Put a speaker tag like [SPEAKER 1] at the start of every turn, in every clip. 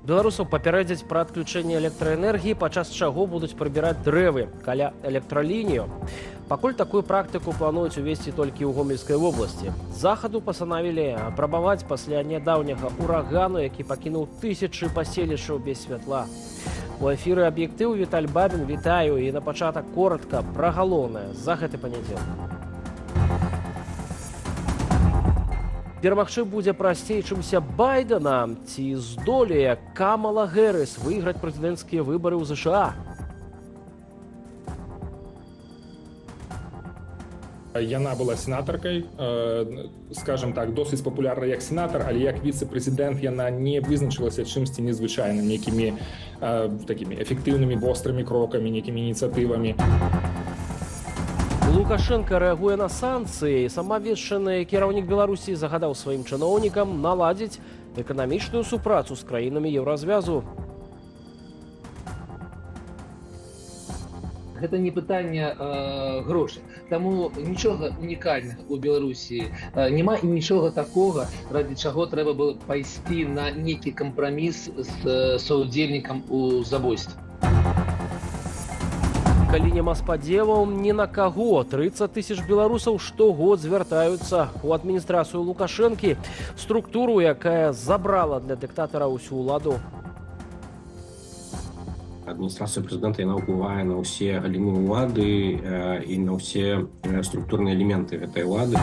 [SPEAKER 1] Беларусаў папярэдзяць пра адключэнне электраэнергіі, падчас чаго будуць прыбіраць дрэвы каля электралінію. Пакуль такую практыку плануюць увесці толькі ў Гомельскай вобласці. З захаду пастанавілі апрабаваць пасля нядаўняга урагану, які пакінуў тысячы паселішчаў без святла. У эфіры «Аб'ектыў» Віталь Бабін. Вітаю, і на пачатак коротка пра галоўнае за гэты панядзелак. Перамагчы будзе прасцей, чымся Байдена. Ці здолее Камала Гэрыс выйграць прэзідэнцкія выбары ў ЗША?
[SPEAKER 2] Яна была сенатаркай, скажем так, досыць папулярна як сенатар, але як віцэ-прэзідэнт яна не вызначылася чымсьці незвычайным, нейкімі такімі эфектыўнымі вострымі крокамі, нейкімі ініцыятывамі.
[SPEAKER 1] Лукашенко рэагуе на санкцыі. Самавешчаны кіраўнік Беларусі загадаў сваім чыноўнікам наладзіць эканамічную супрацу з краінамі Еўразвязу.
[SPEAKER 3] Гэта не пытанне грошай. Таму нічога унікальнага ў Беларусі няма і нічога такога, ради чаго трэба было пайсці на нейкі кампраміс з саўдзельнікам у забойстве.
[SPEAKER 1] Калі няма спадзеваў ні на каго, 30 тысяч беларусаў штогод звяртаюцца ў адміністрацыю Лукашэнкі, структуру, якая забрала для дыктатара ўсю ўладу.
[SPEAKER 4] Адміністрацыя прэзідэнта яна ўплывае на ўсе галіны ўлады і на ўсе структурныя элементы гэтай ўлады.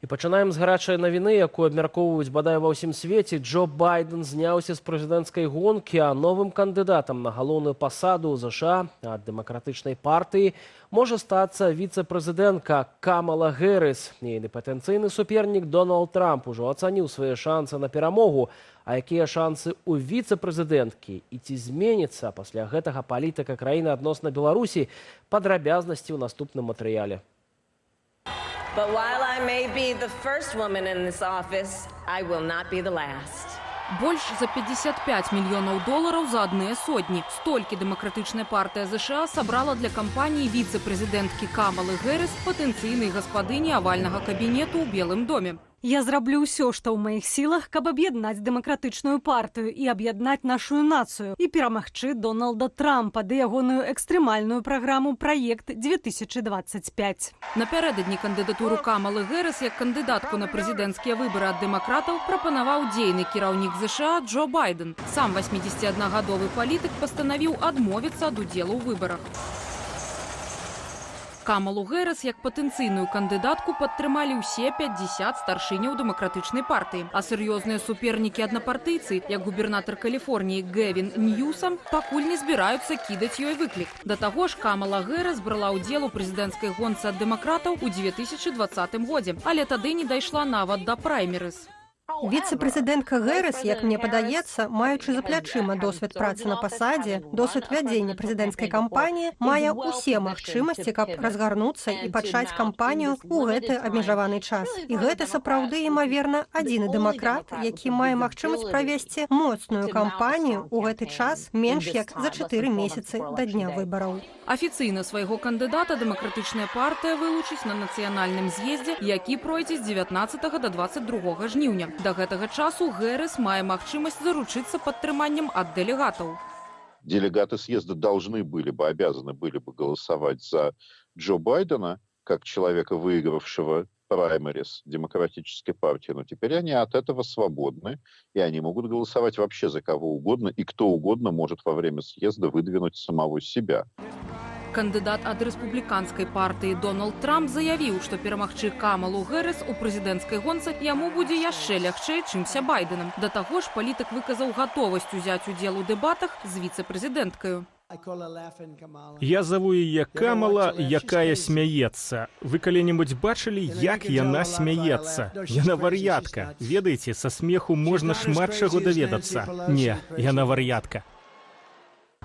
[SPEAKER 1] І пачынаем з гарачай навіны, якую абмяркоўваюць бадай ва ўсім свеце. Джо Байден зняўся з прэзідэнцкай гонкі, а новым кандыдатам на галоўную пасаду ў ЗША ад дэмакратычнай партыі можа стацца віцэ-прэзідэнтка Камала Гэрыс. Ейны патэнцыйны супернік Дональд Трамп ужо ацаніў свае шансы на перамогу. А якія шансы ў віцэ-прэзідэнткі і ці зменіцца пасля гэтага палітыка краіны адносна Беларусі, падрабязнасці ў наступным матэрыяле.
[SPEAKER 5] But while I may be the first woman in this office, I will not be the last.
[SPEAKER 6] Больш за 55 мільёнаў долараў за адныя сотні. Столькі дэмакратычная партыя ЗША сабрала для кампаніі віцэ-прэзідэнткі Камалы Гэрыс, патэнцыйнай гаспадыні авальнага кабінету ў Белым доме.
[SPEAKER 7] Я зраблю ўсё, што ў маіх сілах, каб аб'яднаць дэмакратычную партыю і аб'яднаць нашу нацыю і перамагчы Дональда Трампа ды ягоную экстрэмальную праграму «Праект 2025».
[SPEAKER 6] Напярэдадні кандыдатуру Камалы Гэрыс як кандыдатку на прэзідэнцкія выбары ад дэмакратаў прапанаваў дзейны кіраўнік ЗША Джо Байден. Сам 81-гадовы палітык пастанавіў адмовіцца ад удзелу ў выбарах. Камалу Гэрыс як патэнцыйную кандыдатку падтрымалі ўсе 50 старшыняў дэмакратычнай партыі. А сур'ёзныя супернікі аднапартыйцы, як губернатар Каліфорніі Гэвін Ньюсам, пакуль не збіраюцца кідаць ёй выклік. Да таго ж Камала Гэрыс брала ўдзел у прэзідэнцкай гонцы ад дэмакратаў у 2020 годзе, але тады не дайшла нават да праймерыз.
[SPEAKER 7] Віцэ-прэзідэнтка Гэрыс, як мне падаецца, маючы за плячыма досвед працы на пасадзе, досвед вядзення прэзідэнцкай кампаніі, мае ўсе магчымасці, каб разгарнуцца і пачаць кампанію ў гэты абмежаваны час. І гэта сапраўды, імаверна, адзіны дэмакрат, які мае магчымасць правесці моцную кампанію ў гэты час менш як за 4 месяцы да дня выбараў.
[SPEAKER 6] Афіцыйна свайго кандыдата дэмакратычная партыя вылучыць на нацыянальным з'ездзе, які пройдзе з 19 да 22 жніўня. Да гэтага часу Гэрыс мае магчымасць заручыцца падтрыманнем ад дэлегатаў.
[SPEAKER 8] Делегаты съезда должны были бы, обязаны были бы голосовать за Джо Байдена, как человека, выигравшего праймерис демократической партии. Но теперь они от этого свободны, и они могут голосовать вообще за кого угодно, и кто угодно может во время съезда выдвинуть самого себя.
[SPEAKER 6] Кандыдат ад рэспубліканскай партыі Дональд Трамп заявіў, што перамагчы Камалу Гэрыс у прэзідэнцкай гонцы яму будзе яшчэ лягчэй, чымся Байденам. Да таго ж палітык выказаў гатовасць узяць удзел у дэбатах з віцэ-прэзідэнткаю.
[SPEAKER 9] Я зову яе Камала, якая смяецца. Вы калі-небудзь бачылі, як яна смяецца? Яна вар'ятка. Ведаеце, са смеху можна шмат чаго даведацца. Не, яна вар'ятка.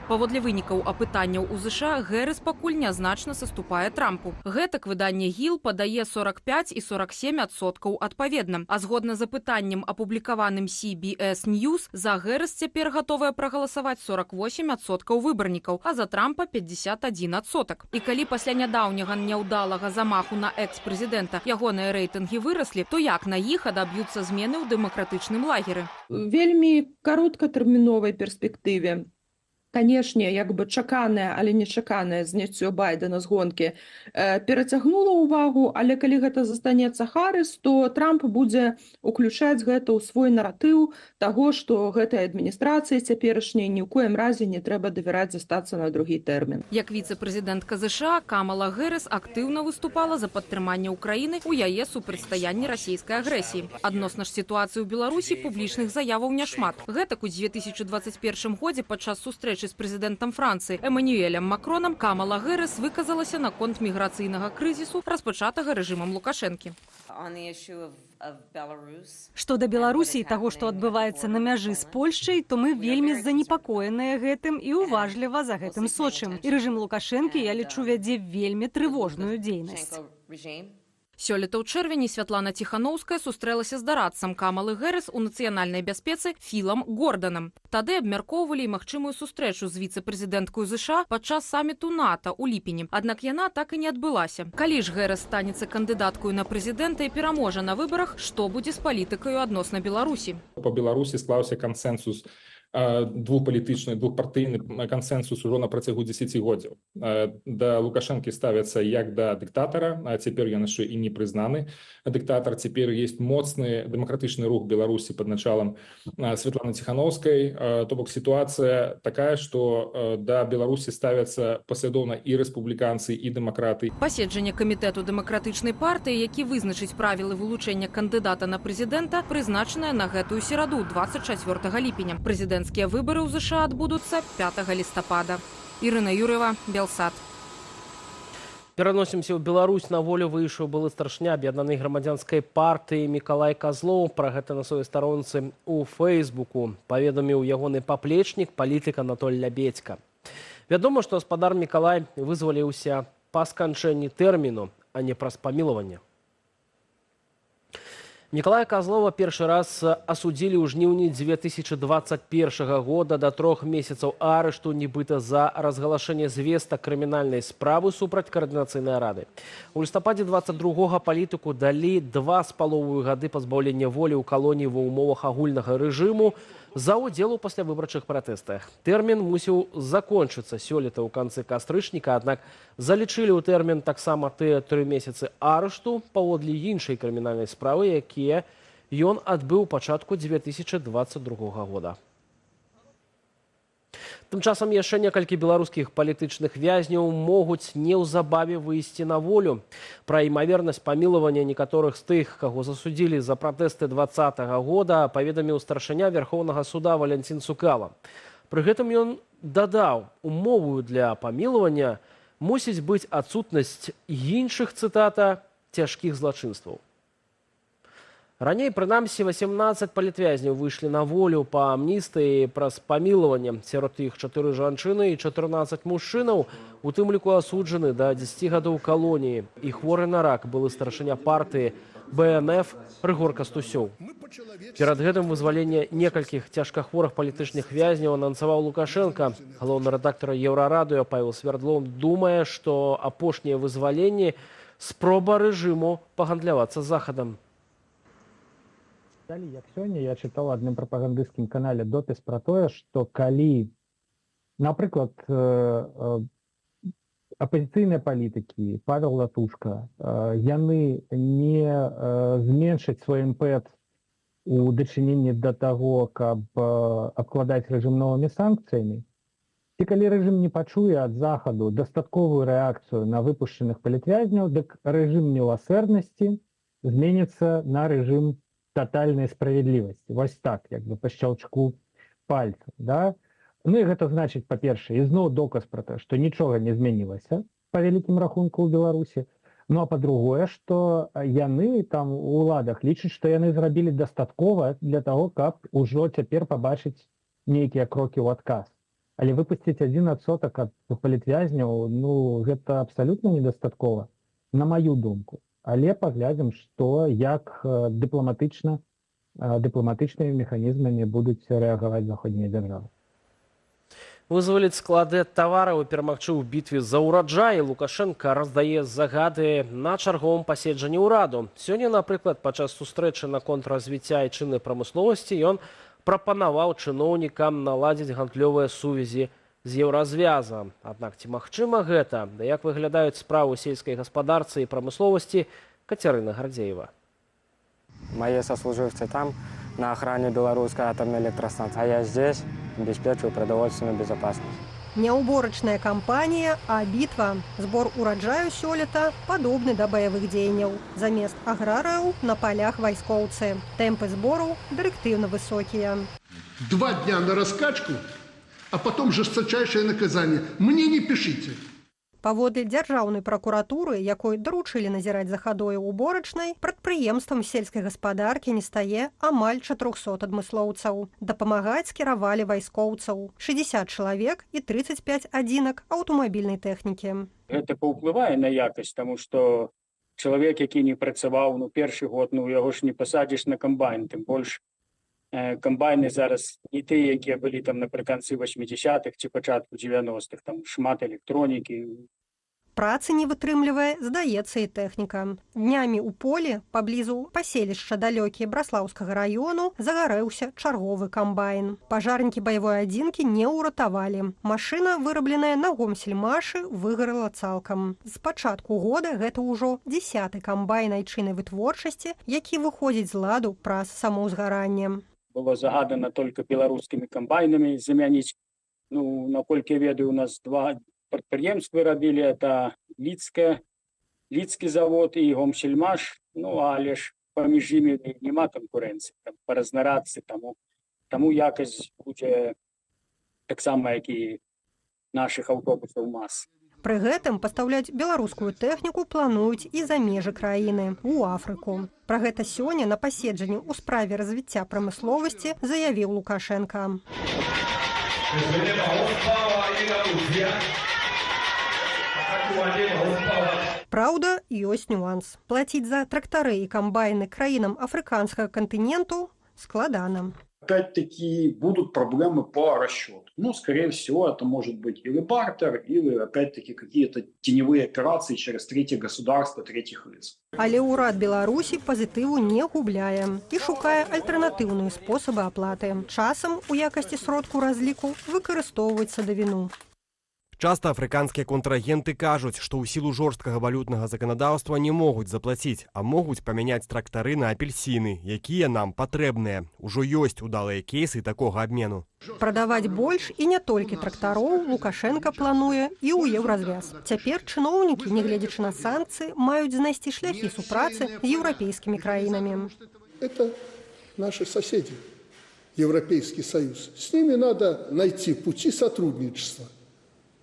[SPEAKER 6] Паводле вынікаў апытанняў у ЗША Гэрыс пакуль нязначна саступае Трампу. Гэтак выданне ГІЛ падае 45 і 47% адпаведна. А згодна з апытаннем, апублікаваным CBS News, за Гэрыс цяпер гатовыя прагаласаваць 48% выбарнікаў, а за Трампа 51%. І калі пасля нядаўняга няўдалага замаху на экс-прэзідэнта ягоныя рэйтынгі выраслі, то як на іх адаб'юцца змены ў дэмакратычным лагеры?
[SPEAKER 10] Вельмі кароткатэрміновай перспектыве, канешне, як бы чаканае, але нечаканае зняццё Байдена з гонкі перацягнула ўвагу, але калі гэта застанецца Харрыс, то Трамп будзе уключаць гэта ў свой наратыў таго, што гэтай адміністрацыі цяперашняй ні ў коім разе не трэба давяраць застацца на другі тэрмін.
[SPEAKER 6] Як віцэ-прэзідэнтка ЗША Камала Гэрыс актыўна выступала за падтрыманне Ўкраіны ў яе супрацьстаянні расійскай агрэсіі. Адносна ж сітуацыі ў Беларусі публічных заяваў няшмат. Гэтак у 2021 годзе падчас сустрэчы з прэзідэнтам Францыі Эмануэлем Макронам Камала Гэрыс выказалася наконт міграцыйнага крызісу, распачатага рэжымам Лукашэнкі.
[SPEAKER 11] Што да Беларусі і таго, што адбываецца на мяжы з Польшчай, то мы вельмі занепакоеныя гэтым і уважліва за гэтым сочым. І рэжым Лукашэнкі, я лічу, вядзе вельмі трывожную дзейнасць.
[SPEAKER 6] Сёлета ў чэрвені Святлана Ціханаўская сустрэлася з дарадцам Камалы Гэрыс у нацыянальнай бяспецы Філам Горданам. Тады абмяркоўвалі і магчымую сустрэчу з віцэ-прэзідэнткаю ЗША падчас саміту НАТО ў ліпені. Аднак яна так і не адбылася. Калі ж Гэрыс станецца кандыдаткаю на прэзідэнта і пераможа на выбарах, што будзе з палітыкаю адносна Беларусі?
[SPEAKER 2] По Беларусі склаўся кансенсус, двухпалітычны, двухпартыйны кансенсус ужо на працягу 10 годзяў. Да Лукашэнкі ставяцца як да дыктатара, а цяпер ён яшчэ і не прызнаны дыктатар. Цяпер ёсць моцны дэмакратычны рух Беларусі пад началам Святланы Ціханаўскай. То бок сітуацыя такая, што да Беларусі ставяцца паслядоўна і рэспубліканцы, і дэмакраты.
[SPEAKER 6] Паседжанне камітэту дэмакратычнай партыі, які вызначыць правілы вылучэння кандыдата на прэзідэнта, прызначанае на гэтую сераду 24 ліпеня. Прэзідэнцкія выбары ў ЗША адбудуцца 5 лістапада. Ірына Юрыева, Белсат.
[SPEAKER 1] Пераносімся ў Беларусь. На волю выйшаў былы старшыня аб'яднанай грамадзянскай партыі Мікалай Казлоў. Пра гэта на сваёй старонцы ў Фэйсбуку паведаміў ягоны паплечнік, палітык Анатоль Лябедзька. Вядома, што гаспадар Мікалай вызваліўся па сканчэнні тэрміну, а не праз памілаванне. Мікалая Казлова першы раз асудзілі ў жніўні 2021 года да 3 месяцаў арышту, нібыта за разгалашэнне звестак крымінальнай справы супраць каардынацыйнай рады. У лістападзе 22-го палітыку далі 2,5 гады пазбаўлення волі ў калоніі ва ўмовах агульнага рэжыму за ўдзел у паслявыбарчых пратэстах. Тэрмін мусіў закончыцца сёлета ў канцы кастрычніка, аднак залічылі ў тэрмін таксама тыя 3 месяцы арышту паводле іншай крымінальнай справы, якія ён адбыў у пачатку 2022 года. Тым часам яшчэ некалькі беларускіх палітычных вязняў могуць неўзабаве выйсці на волю. Пра імавернасць памілавання некаторых з тых, каго засудзілі за пратэсты 2020 года, паведаміў старшыня Верхоўнага суда Валянцін Цукала. Пры гэтым ён дадаў, умовою для памілавання мусіць быць адсутнасць іншых, цытата, цяжкіх злачынстваў. Раней, прынамсі, 18 палітвязняў выйшлі на волю па амністыі праз памілаванне. Сярод іх 4 жанчыны і 14 мужчынаў, у тым ліку асуджаны да 10 гадоў калоніі. І хворы на рак былы старшыня партыі БНФ Рыгор Кастусёў. Перад гэтым вызваленне некалькіх цяжкахворых палітычных вязняў анансаваў Лукашенка. Галоўны рэдактар Еўрарадыё Павел Свердлов думае, што апошнія вызваленні спроба рэжыму пагандлявацца з Захадам.
[SPEAKER 12] Як сёння я чытаў адным прапагандысцкім канале допіс пра тое, што калі, напрыклад, апазіцыйныя палітыкі, Павел Латушка, яны не зменшаць свой імпэт у дачыненні да таго, каб абкладаць рэжым новымі санкцыямі, і калі рэжым не пачуе ад Захаду дастатковую рэакцыю на выпушчаных палітвязняў, дык рэжым міласэрнасці зменіцца на рэжым тотальной справедливости. Вось так, як бы по щелчку пальца, да? Ну і гэта значыць, па-першае, ізноў доказ пра тое, што нічога не змянілася па вялікім рахунку ў Беларусі. Ну а па-другое, што яны там у ўладах лічаць, што яны зрабілі дастаткова для таго, каб ужо цяпер пабачыць нейкія крокі ў адказ. Але выпусціць 1% ад палітвязняў, ну, гэта абсалютна недастаткова, на маю думку. Але паглядзім, што, як дыпламатычнымі механізмамі будуць рэагаваць заходнія дзяржавы.
[SPEAKER 1] Вызваліць склады тавараў і перамагчы ў бітве за ўраджай Лукашенка раздае загады на чарговым паседжанні ўраду. Сёння, напрыклад, падчас сустрэчы наконт развіцця айчыннай прамысловасці ён прапанаваў чыноўнікам наладзіць гандлёвыя сувязі з еўразвязам. Аднак ці магчыма гэта? Да як выглядаюць справы сельскай гаспадарцы і прамысловасці, Кацярына Гардзеева.
[SPEAKER 13] Мои сослуживцы там, на охране белорусской атомной электростанции, а я здесь обеспечиваю продовольственную безопасность.
[SPEAKER 7] Не уборочная кампанія, а бітва. Збор ураджаю сёлета падобны да баявых дзеянняў. Замест аграрыяў на палях вайскоўцы. Тэмпы збору дырэктыўна высокія.
[SPEAKER 14] 2 дня на раскачку, а потом жесточайшее наказание. Мне не пишите.
[SPEAKER 7] Паводле дзяржаўнай пракуратуры, якой даручылі назіраць за хадою уборачнай, прадпрыемствам сельскай гаспадаркі не стае амаль 400 адмыслоўцаў. Дапамагаць скіравалі вайскоўцаў. 60 чалавек і 35 адзінак аўтамабільнай тэхнікі.
[SPEAKER 15] Гэта паўплывае на якасць, таму што чалавек, які не працаваў, першы год, яго ж не пасадзіш на камбайн, тым больш камбайны зараз не тыя, якія былі там напрыканцы 80-х ці пачатку 90-х, там шмат электронікі.
[SPEAKER 7] Працы не вытрымлівае, здаецца, і тэхніка. Днямі ў полі, паблізу паселішча далёкія Браслаўскага раёну, загарэўся чарговы камбайн. Пажарнікі баявой адзінкі не ўратавалі. Машына, вырабленая на гомсельмашы, выгарала цалкам. З пачатку года гэта ўжо 10-й камбайн айчыннай вытворчасці, які выходзіць з ладу праз самаўзгаранне.
[SPEAKER 15] Было загадана толькі беларускімі камбайнамі замяніць. Наколькі я ведаю, у нас 2 прадпрыемствы рабілі, это Лідскі завод і Гомсельмаш, але ж паміж імі няма канкурэнцыі па разнарадцы, таму якасць будзе таксама, як і нашых аўтобусаў МАЗ.
[SPEAKER 7] Пры гэтым пастаўляць беларускую тэхніку плануюць і за межы краіны, у Афрыку. Пра гэта сёння на паседжанні ў справе развіцця прамысловасці заявіў Лукашенка. Праўда, ёсць нюанс. Плаціць за трактары і камбайны краінам афрыканскага кантыненту складана.
[SPEAKER 16] Опять-таки будут проблемы по расчету. Скорее всего, это может быть или бартер, или, опять-таки, какие-то теневые операции через третье государство, третьих лиц.
[SPEAKER 7] Але ўрад Беларусі пазітыву не губляе і шукае альтэрнатыўныя спосабы аплаты. Часам у якасці сродку разліку выкарыстоўваць садавіну.
[SPEAKER 17] Часто афрыканскія контрагенты кажуць, што ў сілу жорсткага валютнага заканадаўства не могуць заплаціць, а могуць памяняць трактары на апельсіны, якія нам патрэбныя. Ужо ёсць удалыя кейсы такога абмену.
[SPEAKER 7] Прадаваць больш і не толькі трактароў Лукашенка плануе і ў еўразвяз. Цяпер чыноўнікі, нягледзячы на санкцыі, маюць знайсці шляхі супрацы з еўрапейскімі краінамі.
[SPEAKER 14] Это наши соседи, Европейский Союз. С ними надо найти пути сотрудничества.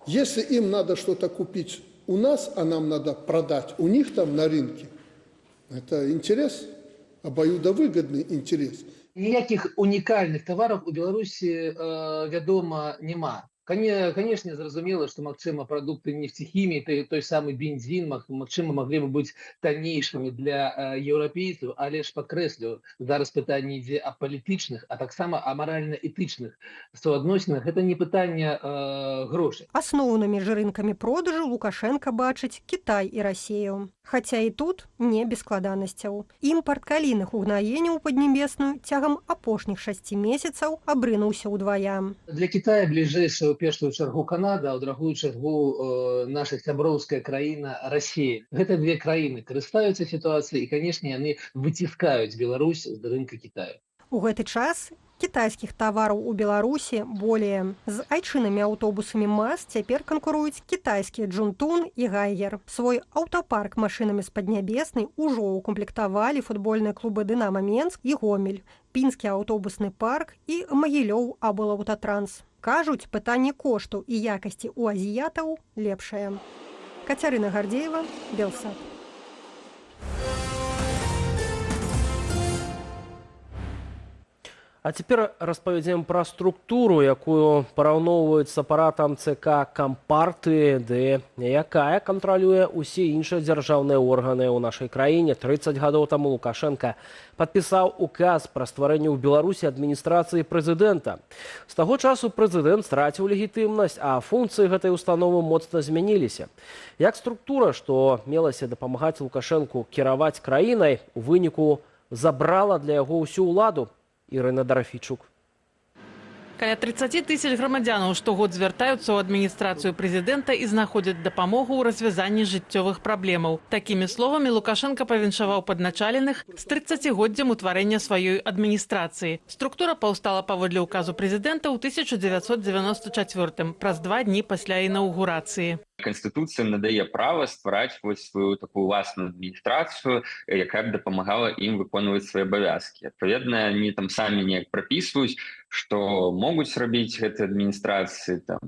[SPEAKER 14] Если им надо что-то купить у нас, а нам надо продать у них там на рынке, это интерес, обоюдовыгодный интерес.
[SPEAKER 3] Ніякіх унікальных тавараў у Беларусі, вядома, няма. Конечно, зразумела, што, магчыма, прадукты нефтехіміі, той самы бензін, магчыма, маглі бы быць таннейшымі для еўрапейцаў, але ж падкрэслю, зараз пытанне ідзе о палітычных, а таксама о маральна-этычных суадносінах. Гэта не пытанне грошай.
[SPEAKER 7] Асноўнымі ж рынкамі продажу Лукашенка бачыць Кітай і Расію. Хаця і тут не без складанасцяў. Імпарт калійных угнаенняў у Паднебесную цягам апошніх 6 месяцаў абрынуўся ўдвая.
[SPEAKER 3] Для Китая бліжэйшая ў першую чаргу Канада, а ў другую чаргу наша сяброўская краіна Расія. Гэта 2 краіны карыстаюцца сітуацыяй і, канешне, яны выціскаюць Беларусь з рынка Китаю.
[SPEAKER 7] У гэты час кітайскіх тавараў у Беларусі более. З айчыннымі аўтобусамі МАЗ цяпер канкуруюць кітайскія Джунтун і Гайгер. Свой аўтапарк машынамі з Паднябеснай ужо укамплектавалі футбольныя клубы «Дынама Менск» і «Гомель», пінскі аўтобусны парк і Магілёў Аблаўтатранс. Кажуць, пытанне кошту і якасці ў азіятаў лепшае. Кацярына Гардзеева, Белсат.
[SPEAKER 1] А цяпер распавядзем пра структуру, якую параўноўваюць з апаратам ЦК Кампартыі, ды якая кантралюе ўсе іншыя дзяржаўныя органы ў нашай краіне. 30 гадоў таму Лукашенко падпісаў указ пра стварэнне ў Беларусі адміністрацыі прэзідэнта. З таго часу прэзідэнт страціў легітымнасць, а функцыі гэтай установы моцна змяніліся. Як структура, што мелася дапамагаць Лукашэнку кіраваць краінай, у выніку забрала для яго ўсю ўладу? Ірына Дарафійчук.
[SPEAKER 18] Каля 30 тысяч грамадзянаў штогод звяртаюцца ў адміністрацыю прэзідэнта і знаходзяць дапамогу ў развязанні жыццёвых праблемаў. Такімі словамі Лукашенко павіншаваў падначаленых з 30-годдзям утварэння сваёй адміністрацыі. Структура паўстала паводле указу прэзідэнта ў 1994 праз 2 дні пасля інаўгурацыі.
[SPEAKER 19] Конституція надае права ствараць сваю такую ўласную адміністрацыю, якая б дапамагала ім выконваць свае абавязкі. Адпаведна, они там самі неяк прапісваюць, што могуць рабіць гэтыя адміністрацыі, там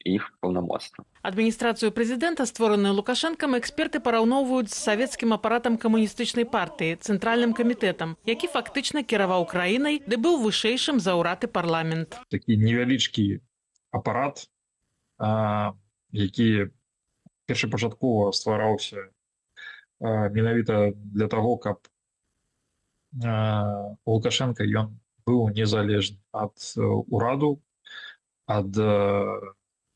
[SPEAKER 19] іх паўнамоцтва.
[SPEAKER 18] Адміністрацыю прэзідэнта, створаную Лукашэнкам, эксперты параўноўваюць з савецкім апаратам камуністычнай партыі, цэнтральным камітэтам, які фактычна кіраваў краінай, ды быў вышэйшым за ўрад і парламент.
[SPEAKER 20] Такі невялічкі апарат, які першапачаткова ствараўся менавіта для таго, каб Лукашенко ён быў незалежны ад ураду, ад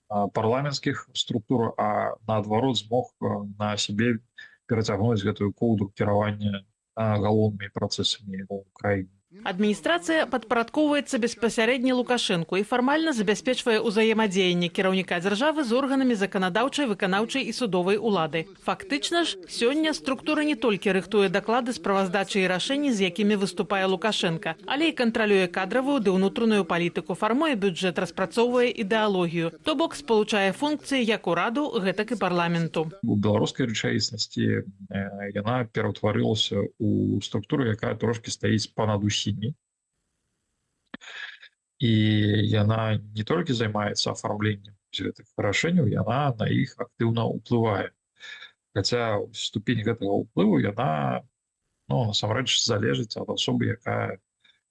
[SPEAKER 20] парламенцкіх структур, а наадварот змог на сябе перацягнуць гэтую коўдру кіравання галоўнымі працэсамі ў краіне.
[SPEAKER 18] Адміністрацыя падпарадкоўваецца беспасярэдне Лукашэнку і фармальна забяспечвае ўзаемадзеянне кіраўніка дзяржавы з органамі заканадаўчай, выканаўчай і судовай улады. Фактычна ж, сёння структура не толькі рыхтуе даклады справаздачы і рашэнні, з якімі выступае Лукашенко, але і кантралюе кадравую ды ўнутраную палітыку, фармуе бюджэт, распрацоўвае ідэалогію. То бок спалучае функцыі як ураду, гэтак і парламенту.
[SPEAKER 20] У беларускай рэчаіснасці яна пераўтварылася ў структуру, якая трошкі стаіць панад усімі. І яна не толькі займаецца афармленнем гэтых рашэнняў, яна на іх актыўна ўплывае. Хаця ступень гэтага ўплыву яна насамрэч залежыць ад асобы, якая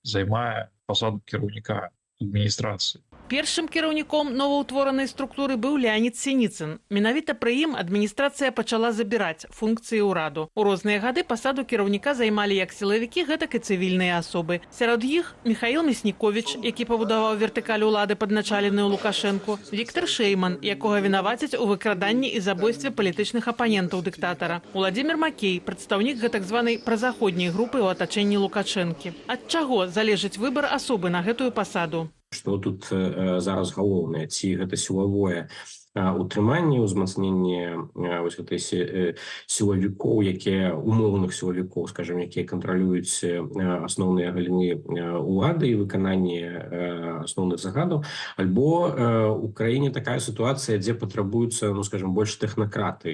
[SPEAKER 20] займае пасаду кіраўніка адміністрацыі.
[SPEAKER 18] Першым кіраўніком новаўтворанай структуры быў Леонід Сініцын. Менавіта пры ім адміністрацыя пачала забіраць функцыі ўраду. У розныя гады пасаду кіраўніка займалі як сілавікі, гэтак і цывільныя асобы. Сярод іх Міхаіл Мясніковіч, які пабудаваў вертыкаль улады падначаленую Лукашэнку, Віктор Шэйман, якога вінавацяць у выкраданні і забойстве палітычных апанентаў дыктатара, Уладзімір Макей, прадстаўнік гэтак званай празаходняй групы ў атачэнні Лукашэнкі. Ад чаго залежыць выбар асобы на гэтую пасаду?
[SPEAKER 4] Што тут зараз галоўнае, ці гэта сілавое утрыманне, ўзмацненне гэтай сілавікоў, якія умоўных сілавікоў, скажем, якія кантралююць асноўныя галіны улады і выкананне асноўных загадаў, альбо у краіне такая сітуацыя, дзе патрабуюцца, скажем, больш тэхнакраты,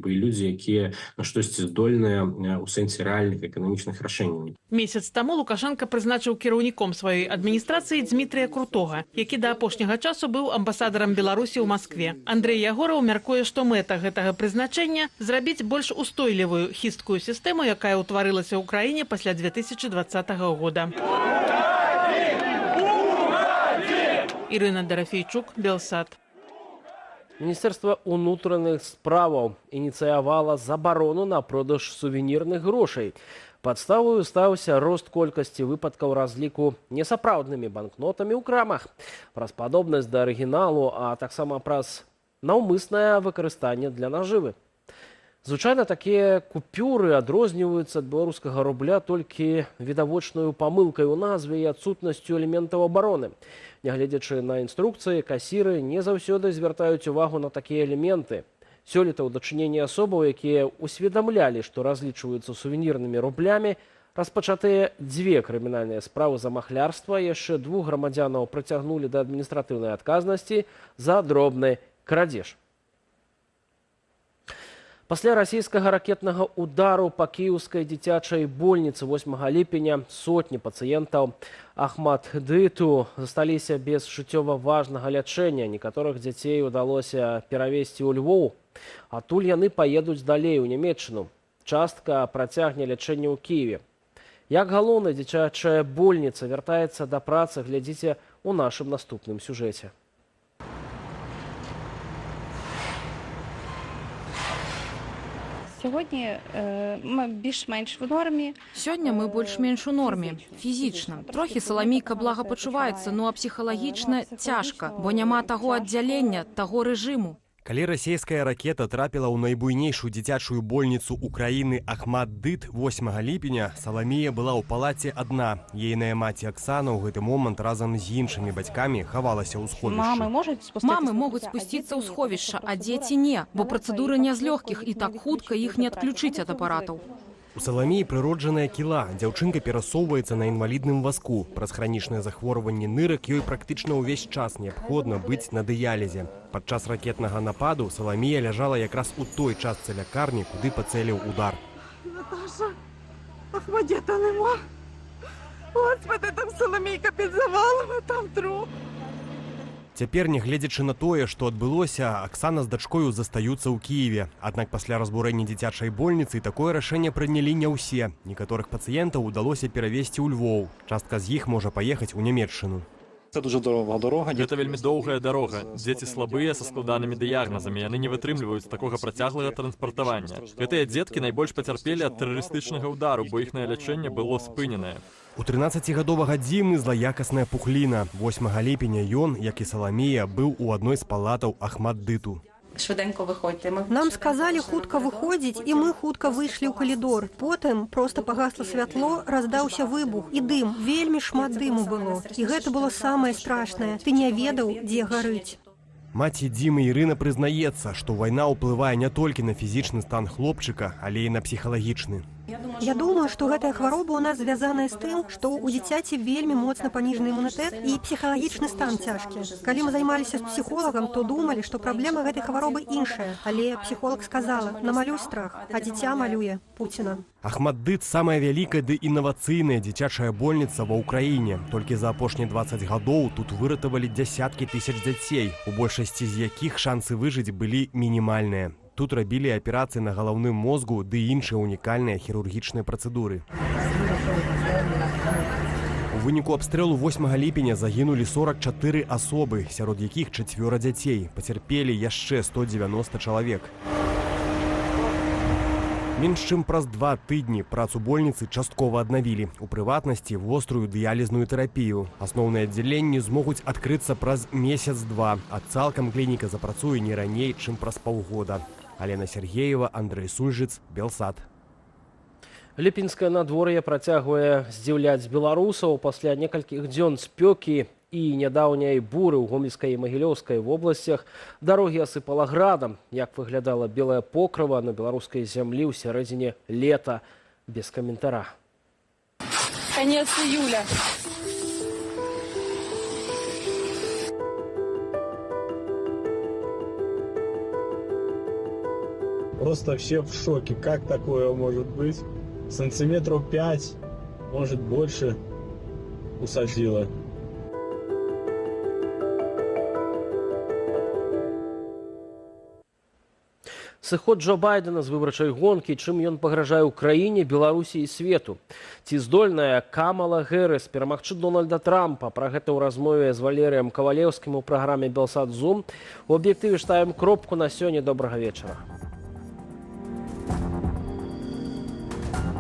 [SPEAKER 4] людзі, якія на штосьці здольныя ў сэнсе рэальных эканамічных рашэнняў.
[SPEAKER 18] Месяц таму Лукашенко прызначыў кіраўніком сваёй адміністрацыі Дзмітрыя Крутога, які да апошняга часу быў амбасадарам Беларусі ў Маскве. Андрэй Ягораў мяркуе, што мэта гэтага прызначэння – зрабіць больш устойлівую хісткую сістэму, якая ўтварылася ў краіне пасля 2020 года. Ірына Дарафійчук, Белсат.
[SPEAKER 1] Міністэрства ўнутраных справаў ініцыявала забарону на продаж сувенірных грошай. Падставою стаўся рост колькасці выпадкаў разліку несапраўднымі банкнотамі ў крамах, праз падобнасць да арыгіналу, а таксама праз наўмыснае выкарыстанне для нажывы. Звычайна такія купюры адрозніваюцца ад беларускага рубля толькі відавочнаю памылкай у назве і адсутнасцю элементаў абароны. Нягледзячы на інструкцыі, касіры не заўсёды звяртаюць увагу на такія элементы. Сёлета ў дачыненні асобаў, якія усведамлялі, што разлічваюцца сувенірнымі рублямі, распачатыя 2 крымінальныя справы за махлярства, яшчэ 2 грамадзянаў прыцягнулі да адміністратыўнай адказнасці за дробны крадзеж. Пасля расійскага ракетнага удару па кіеўскай дзіцячай больніцы 8 ліпеня сотні пацыентаў Ахмаддыту засталіся без жыццёва важнага лячэння. Некаторых дзяцей удалося перавезці ў Львоў. Адтуль яны паедуць далей у Нямецчыну. Частка працягне лячэнне ў Кіеве. Як галоўная дзіцячая больніца вяртаецца да працы, глядзіце у нашым наступным сюжэце.
[SPEAKER 21] Сьогодні ми більш-менш в нормі.
[SPEAKER 6] Сёння мы больш-менш у норме, фізічна. Трохі Саламійка благапачуваецца, ну а псіхалагічна цяжка, бо няма таго аддзялення, таго рэжыму.
[SPEAKER 17] Калі расійская ракета трапіла ў найбуйнейшую дзіцячую больніцу Украіны Ахмад-Дыт 8 ліпеня, Саламія была ў палаце адна. Ейная маці Аксана ў гэты момант разам з іншымі бацькамі хавалася ў сховішчы.
[SPEAKER 6] Мамы могуць спусціцца ў сховішча, а дзеці не, бо працэдуры не з лёгкіх і так хутка іх не адключыць ад апаратаў.
[SPEAKER 17] У Саламіі прыроджаная кіла. Дзяўчынка перасоўваецца на інвалідным вазку. Праз хранічнае захворванне нырак ёй практычна ўвесь час неабходна быць на дыялізе. Падчас ракетнага нападу Саламія ляжала якраз у той частцы лякарні, куды пацэліў удар.
[SPEAKER 22] Наташа, Ахмадета нема. Господи, там Соломійка під завалом, а там труп.
[SPEAKER 17] Цяпер, нягледзячы на тое, што адбылося, Аксана з дачкою застаюцца ў Кіеве. Аднак пасля разбурэння дзіцячай больніцы такое рашэнне прынялі не ўсе. Некаторых пацыентаў удалося перавезці ў Львоў. Частка з іх можа паехаць у Нямецчыну.
[SPEAKER 23] Це дуже довга дорога. Гэта вельмі доўгая дарога. Дзеці слабыя са складанымі дыягназамі, яны не вытрымліваюць такога працяглага транспартавання. Гэтыя дзеткі найбольш пацярпелі ад тэрарыстычнага ўдару, бо іхнае лячэнне было спыненае.
[SPEAKER 17] У 13-гадовага Дзімы злаякасная пухліна. 8 ліпеня ён, як і Саламія, быў у адной з палатаў Ахмад-Дыту.
[SPEAKER 21] Швиденько виходьте.
[SPEAKER 7] Нам сказали хутка выходзіць, і мы хутка выйшлі ў калідор. Потым проста пагасла святло, раздаўся выбух і дым. Вельмі шмат дыму было. І гэта было самае страшнае. Ты не ведаў, дзе гарыць.
[SPEAKER 17] Маці Дзімы Ірына прызнаецца, што вайна ўплывае не толькі на фізічны стан хлопчыка, але і на псіхалагічны.
[SPEAKER 7] Я думаю, што гэтая хвароба ў нас звязаная з тым, што ў дзіцяці вельмі моцна паніжаны імунітэт і псіхалагічны стан цяжкі. Калі мы займаліся з псіхолагам, то думалі, што праблема гэтай хваробы іншая. Але псіхолог сказала: намалюй страх, а дзіця малюе Пуціна.
[SPEAKER 17] Ахмад-Дыт – самая вялікая ды інавацыйная дзіцячая больніца ва ўкраіне. Толькі за апошнія 20 гадоў тут выратавалі дзясяткі тысяч дзяцей, у большасці з якіх шансы выжыць былі мінімальныя. Тут рабілі аперацыі на галаўным мозгу ды іншыя унікальныя хірургічныя працэдуры. У выніку абстрэлу 8 ліпеня загінулі 44 асобы, сярод якіх 4 дзяцей. Пацярпелі яшчэ 190 чалавек. Менш чым праз 2 тыдні працу больніцы часткова аднавілі. У прыватнасці вострую дыялізную тэрапію. Асноўныя аддзяленні змогуць адкрыцца праз месяц-два, а цалкам клініка запрацуе не раней, чым праз паўгода. Алена Сергеева, Андрей Сульжыц, Белсат.
[SPEAKER 1] Ліпінскае надвор'е працягвае здзіўляць беларусаў пасля некалькіх дзён спёкі і нядаўняй буры ў Гомельскай і Магілёўскай вобласцях. Дарогі асыпала градам. Як выглядала белае покрыва на беларускай зямлі ў сярэдзіне лета? Без каментара.
[SPEAKER 22] Конец июля.
[SPEAKER 24] Просто все в шоке. Как такое может быть? Сантиметров 5, может больше, усадило.
[SPEAKER 1] Сыход Джо Байдена з выбарчай гонкі, чым ён пагражае ўкраіне, Беларусі і свету. Ці здольная Камала Гэрыс перамагчы Дональда Трампа? Пра гэта ў размове з Валерыем Кавалеўскім у праграме «Белсат Зум». У аб'ектыве ставім кропку на сёння. Добрага вечара.